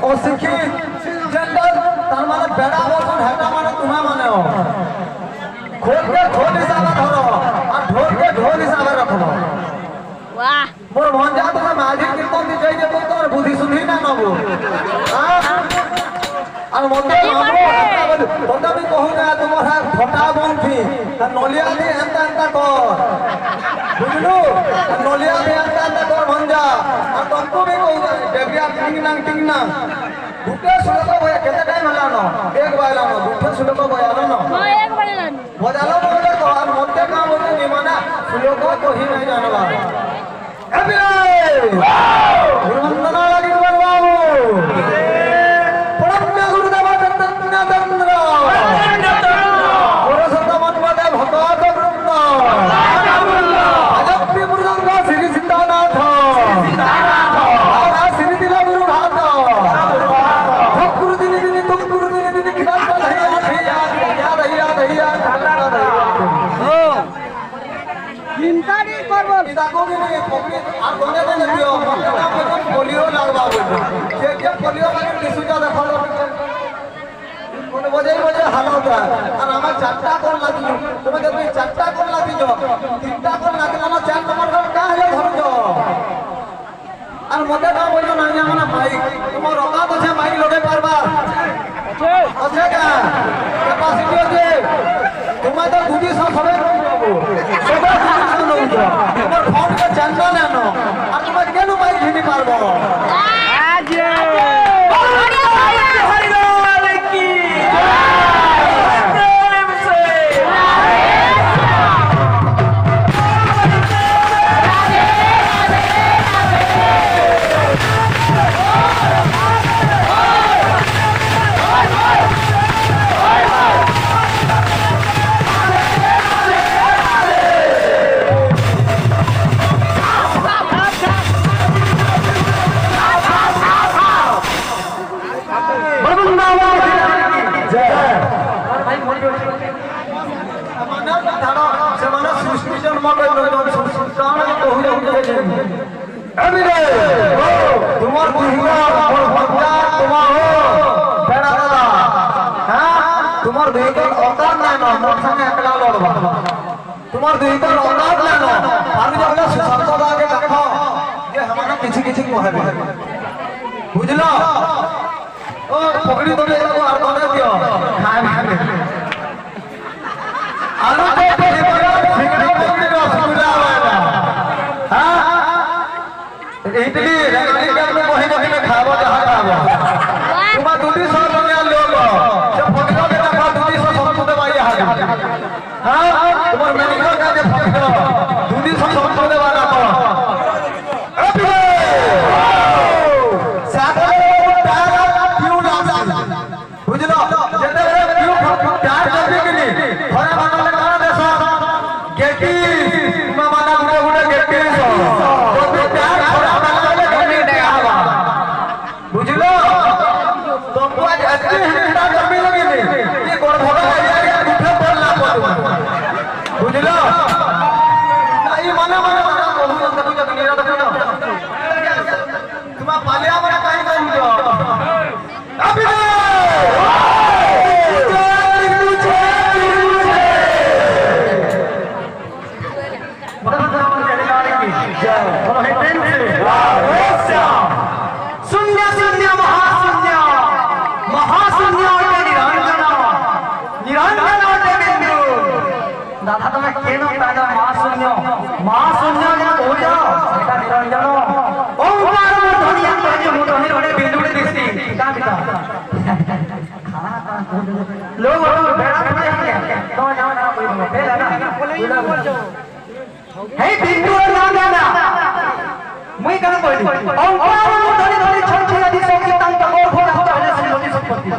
অশিক্ষিত জেন্ডার তার মানে বেড়া বলছেন হেটা মানে তোমার মানে খোলকে খোল হিসাবে ধরো আর ঢোলকে ঢোল হিসাবে রাখো মোর ভঞ্জা তোমার মাঝি কীর্তন দিয়ে যাই দেবো তোর বুদ্ধি শুদ্ধি না নেবো আর মধ্যে আমি কহু না তোমার ফটা বন্ধি নলিয়া দিয়ে এনতা এনতা কর বুঝলু নলিয়া দিয়ে এনতা এনতা কর ভঞ্জা আর তন্তু भी কহু ডেগিয়া টিং নাং দুটো শ্লোক বয়া কেতে টাইম হলানো এক বায়লানো দুটো শ্লোক বয়ানো এক বায়লানো বজালো বলে তো আর মধ্যে কাম হতে নিমানা শ্লোক কহি নাই জানলা এবিরে গুরুবন্দনা লাগি বাবু পরমে গুরুদেব চন্দ্র পুরুষোত্তম মন্বদে ভগবত বৃন্দ আজপ্তি মৃদঙ্গ শ্রী সীতানাথ শ্রী দিল গুরু ঘাত ভক্রু দিনী দিনী তুমকুরু দিনী দিনী খিলান্ত ধৈয়া ধৈয়া ধৈয়া ধৈয়া ধৈয়া চিন্তানি করব ইদাকো গিনি পকড়ি আর গনে গনে দিও মতে না মতে পোলিও লাগবা বলবো যে পোলিও লাগে দিশুজা দেখো কোনে বজাই বজাই হালত আর আমার চারটা কোন লাগিল তুমি যদি চারটা কোন লাগিল তিনটা কোন লাগিল না চার নম্বর কোন কা হলে ধরছো আর মতে না বইলো না জানা মাইক তোমার অকাত আছে মাইক লগে পারবা আছে কা ক্যাপাসিটি আছে তুমি তো দুটি সব হবে সবা দুটি নউছ তোমার ফোন কে জাননা না আর তুমি কেন মাইক ঘিনি পারবো আজে তোমার তোমার দুইজন অকাত নাই না মোর সঙ্গে একলা লড়বা তোমার দুইজন অকাত নাই না আমি যখন সুশান্ত দাকে দেখো যে हमारा কিছু কিছু কহবে বুঝলো ও পকড়ি ধরে যাবো আর ধরে দিও খায় খাবে আলু তো পড়ে পড়ে সিগড়া পড়ে রসগোল্লা হয় না হ্যাঁ ইডলি রেগানি কামে বহি বহি খাবো যাহা খাবো তোমার দুটি সব দুনিয়া লোক সে ফকির কে দেখো দুটি সব সম্পদে বাইরে হাজে হ্যাঁ তোমার মেনিকর কাছে ফকির দুটি সব সম্পদে বানা তো বুঝলো যেতে কিউ প্যার করবে কি নি ঘরে বানালে কারা দেশ গেটি মামানা গুড়ে গুড়ে গেটি যদি প্যার ঘরে বানালে গেটি দেয়া হবা বুঝলো তোমको आज अच्छी हिंसा करने लगी नी ये गोड़ भोगा यार उठे पड़ला बुझलो नहीं माने माने माने कहू न तू जब निरा देखो तुम पालिया माने काई कहू अभी शून्य शून्य महाशून्य महाशून्य निरंजन निरंजन बिंदु दादा तुम्हें केन ताजा महाशून्य महाशून्य हो जाओ सेटा निरंजन ओंकार ध्वनि अंतर्य ध्वनि रे बिंदु रे दिसती का बिता लोग बेड़ा पड़े हैं तो जाओ ना कोई बेला ना बोल जाओ हे बिंदु ना ना मुई कन बोली ओंकार ध्वनि ध्वनि छोड़ छोड़ दिसो की तंत और घोड़ा होता है श्रीमती संपत्ति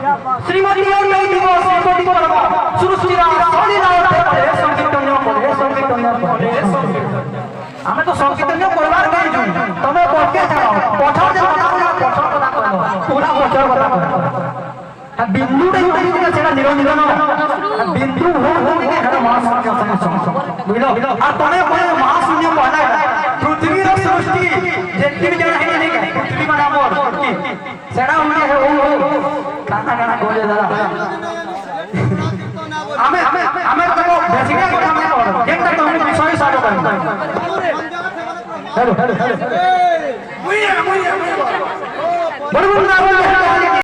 श्रीमती और नहीं दिवस कोटि करबा सृष्टि रा सोली ना पड़े संकीर्तन पड़े हमें तो संकीर्तन करबार गई छु तमे बोलके जाओ पछर जे पछर कथा करो पूरा पछर कथा करो बिंदु रे यूटी सेटा निरंजन बिंदु हो के हेटा महाशून्य समस्या बुझलो आ तमे कोई महाशून्य कहला पृथ्वी रो सृष्टि जेति भी जण है नहीं पृथ्वी माने हमर সেটা উনি কাকা কাকা বলে দাদা আমি তো বেসিক কথা আমি বলবো যেটা তুমি বিষয় সাথে করবে হ্যালো হ্যালো হ্যালো মুইয়া বড় বড়